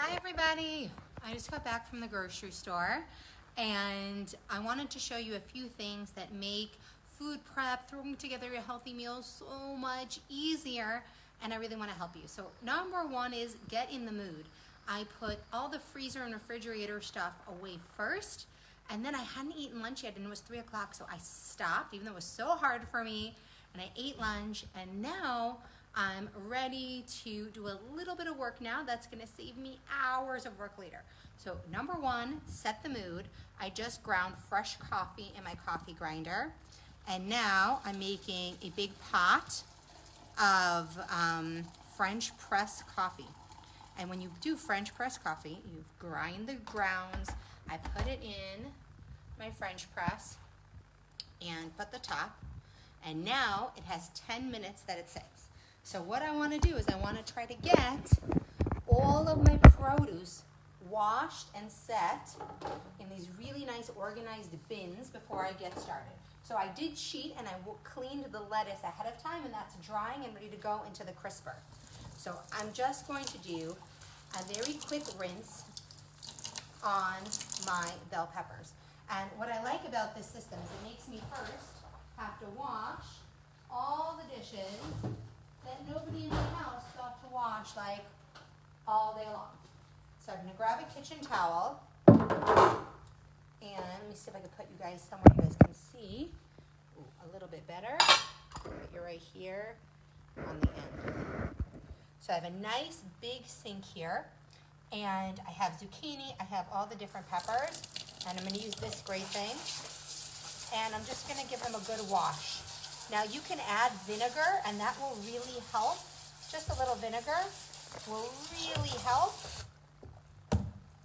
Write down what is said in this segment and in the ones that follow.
Hi everybody! I just got back from the grocery store and I wanted to show you a few things that make food prep, throwing together a healthy meal so much easier, and I really want to help you. So number one is get in the mood. I put all the freezer and refrigerator stuff away first, and then I hadn't eaten lunch yet and it was 3 o'clock, so I stopped even though it was so hard for me, and I ate lunch, and now I'm ready to do a little bit of work now that's gonna save me hours of work later. So number one, set the mood. I just ground fresh coffee in my coffee grinder. And now I'm making a big pot of French press coffee. And when you do French press coffee, you grind the grounds. I put it in my French press and put the top. And now it has 10 minutes that it sits. So what I want to do is I want to try to get all of my produce washed and set in these really nice organized bins before I get started. So I did cheat and I cleaned the lettuce ahead of time, and that's drying and ready to go into the crisper. So I'm just going to do a very quick rinse on my bell peppers. And what I like about this system is it makes me first have to wash all the dishes that nobody in my house thought to wash like all day long. So I'm gonna grab a kitchen towel, and let me see if I can put you guys somewhere you guys can see. Ooh, a little bit better. You're right here on the end. So I have a nice big sink here, and I have zucchini, I have all the different peppers, and I'm gonna use this great thing, and I'm just gonna give them a good wash. Now you can add vinegar, and that will really help. Just a little vinegar will really help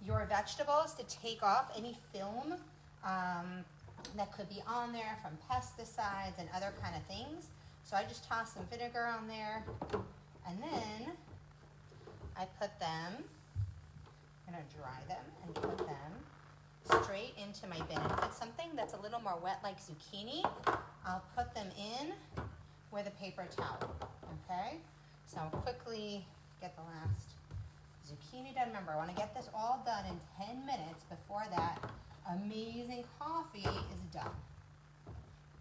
your vegetables to take off any film that could be on there from pesticides and other kind of things. So I just toss some vinegar on there, and then I put them, I'm gonna dry them and put them straight into my bin. If it's something that's a little more wet like zucchini, I'll put them in with a paper towel, okay? So I'll quickly get the last zucchini done. Remember, I wanna get this all done in 10 minutes before that amazing coffee is done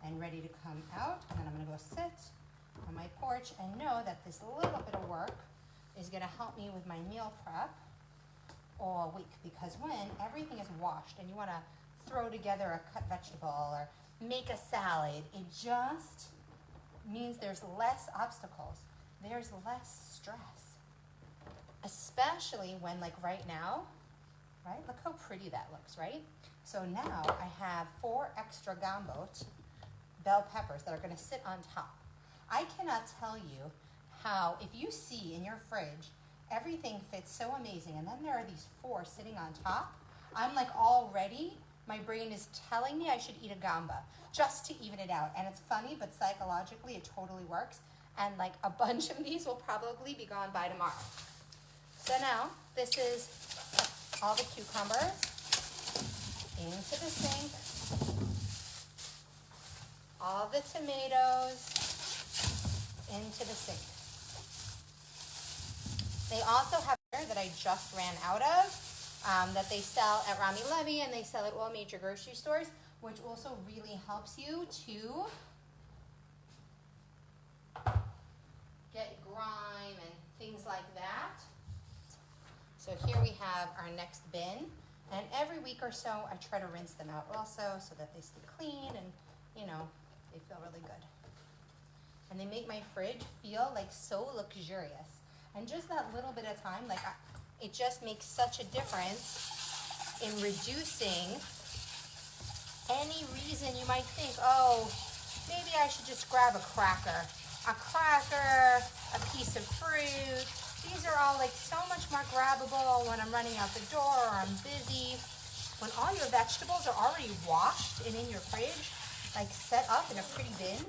and ready to come out. And then I'm gonna go sit on my porch and know that this little bit of work is gonna help me with my meal prep all week, because when everything is washed and you want to throw together a cut vegetable or make a salad, it just means there's less obstacles, there's less stress, especially when, like right now, right, look how pretty that looks, right? So now I have 4 extra gambot bell peppers that are going to sit on top. I cannot tell you how, if you see in your fridge everything fits so amazing, and then there are these 4 sitting on top, I'm like already, my brain is telling me I should eat a gamba just to even it out. And it's funny, but psychologically it totally works, and like a bunch of these will probably be gone by tomorrow. So now this is all the cucumbers into the sink, all the tomatoes into the sink. They also have that I just ran out of, that they sell at Rami Levy, and they sell at all major grocery stores, which also really helps you to get grime and things like that. So here we have our next bin, and every week or so I try to rinse them out also so that they stay clean and, you know, they feel really good. And they make my fridge feel like so luxurious. And just that little bit of time, like it just makes such a difference in reducing any reason you might think, oh, maybe I should just grab a cracker, a piece of fruit. These are all like so much more grabbable when I'm running out the door or I'm busy. When all your vegetables are already washed and in your fridge, like set up in a pretty bin,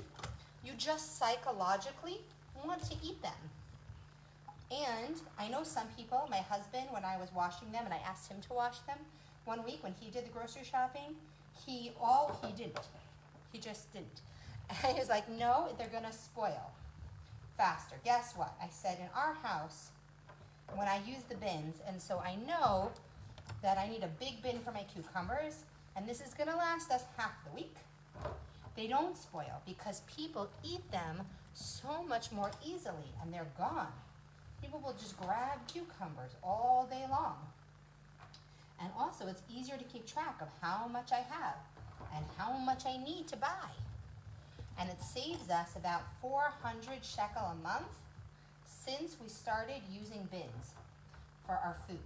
you just psychologically want to eat them. And I know some people, my husband, when I was washing them and I asked him to wash them, one week when he did the grocery shopping, he didn't. He just didn't. And he was like, no, they're gonna spoil faster. Guess what? I said, in our house, when I use the bins, and so I know that I need a big bin for my cucumbers, and this is gonna last us half the week. They don't spoil because people eat them so much more easily, and they're gone. People will just grab cucumbers all day long. And also, it's easier to keep track of how much I have and how much I need to buy. And it saves us about 400 shekel a month since we started using bins for our food.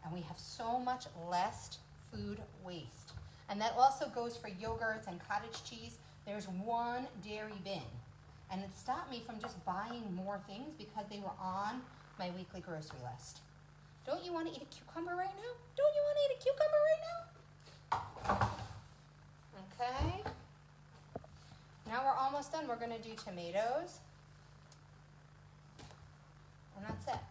And we have so much less food waste. And that also goes for yogurts and cottage cheese. There's one dairy bin. And it stopped me from just buying more things because they were on my weekly grocery list. Don't you want to eat a cucumber right now? Don't you want to eat a cucumber right now? Okay. Now we're almost done. We're going to do tomatoes. And that's it.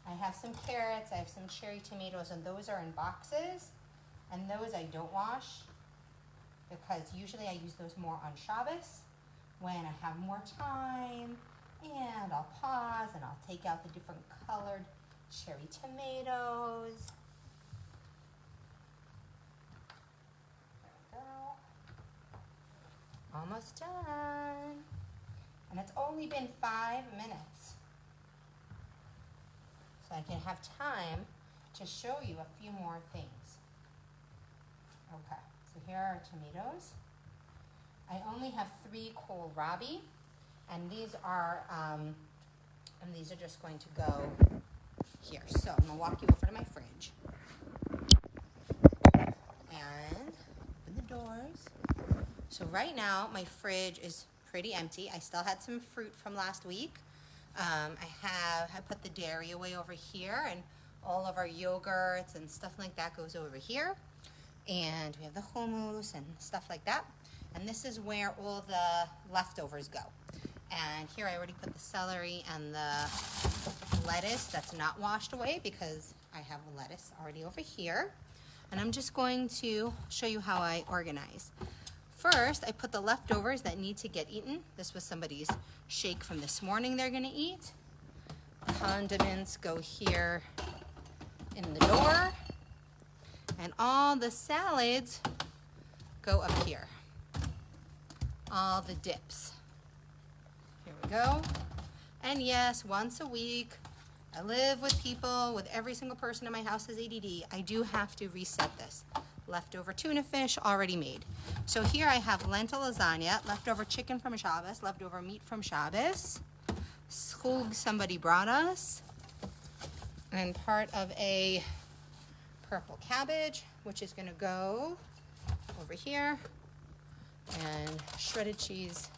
I have some carrots. I have some cherry tomatoes, and those are in boxes. And those I don't wash because usually I use those more on Shabbos when I have more time. And I'll pause and I'll take out the different colored cherry tomatoes. There we go. Almost done. And it's only been 5 minutes. So I can have time to show you a few more things. Okay, so here are our tomatoes. I only have 3 kohlrabi. And these are just going to go here. So I'm gonna walk you over to my fridge. And open the doors. So right now my fridge is pretty empty. I still had some fruit from last week. I put the dairy away over here, and all of our yogurts and stuff like that goes over here. And we have the hummus and stuff like that. And this is where all the leftovers go. And here I already put the celery and the lettuce that's not washed away because I have lettuce already over here. And I'm just going to show you how I organize. First, I put the leftovers that need to get eaten. This was somebody's shake from this morning they're gonna eat. Condiments go here in the door. And all the salads go up here. All the dips. Here we go. And yes, once a week, I live with people, with every single person in my house has ADD. I do have to reset this. Leftover tuna fish, already made. So here I have lentil lasagna, leftover chicken from Shabbos, leftover meat from Shabbos, schug somebody brought us, and part of a purple cabbage, which is gonna go over here, and shredded cheese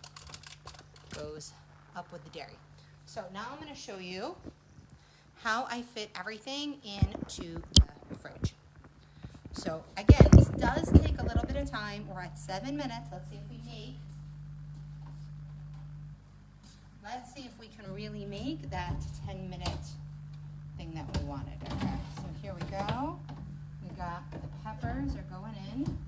goes up with the dairy. So now I'm going to show you how I fit everything into the fridge. So again, this does take a little bit of time. We're at 7 minutes. Let's see if we can really make that 10-minute thing that we wanted. Okay, so here we go. We got the peppers are going in.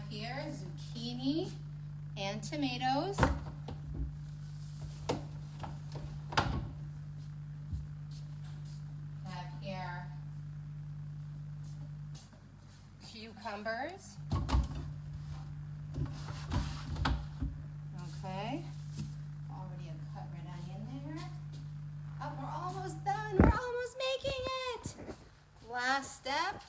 Here, zucchini and tomatoes. Have here cucumbers. Okay, already a cut red onion there. Oh, we're almost done. We're almost making it. Last step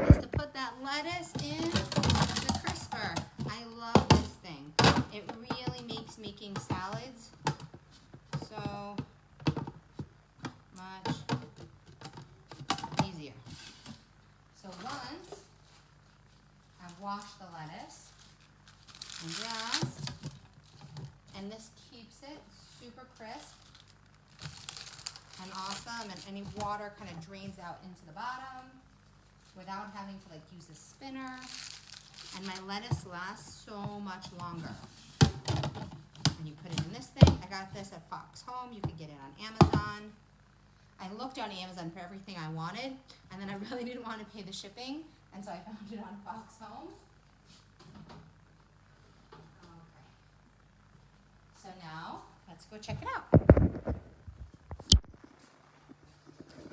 is to put that lettuce in the crisper. I love this thing. It really makes making salads so much easier. So once I've washed the lettuce and this keeps it super crisp and awesome, and any water kind of drains out into the bottom without having to use a spinner. And my lettuce lasts so much longer. And you put it in this thing. I got this at Fox Home. You could get it on Amazon. I looked on Amazon for everything I wanted, and then I really didn't want to pay the shipping, and so I found it on Fox Home. Okay. So now, let's go check it out.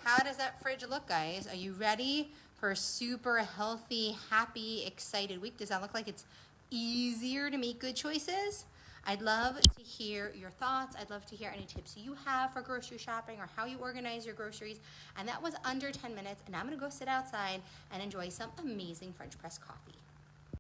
How does that fridge look, guys? Are you ready for a super healthy, happy, excited week? Does that look like it's easier to make good choices? I'd love to hear your thoughts. I'd love to hear any tips you have for grocery shopping or how you organize your groceries. And that was under 10 minutes, and I'm gonna go sit outside and enjoy some amazing French press coffee.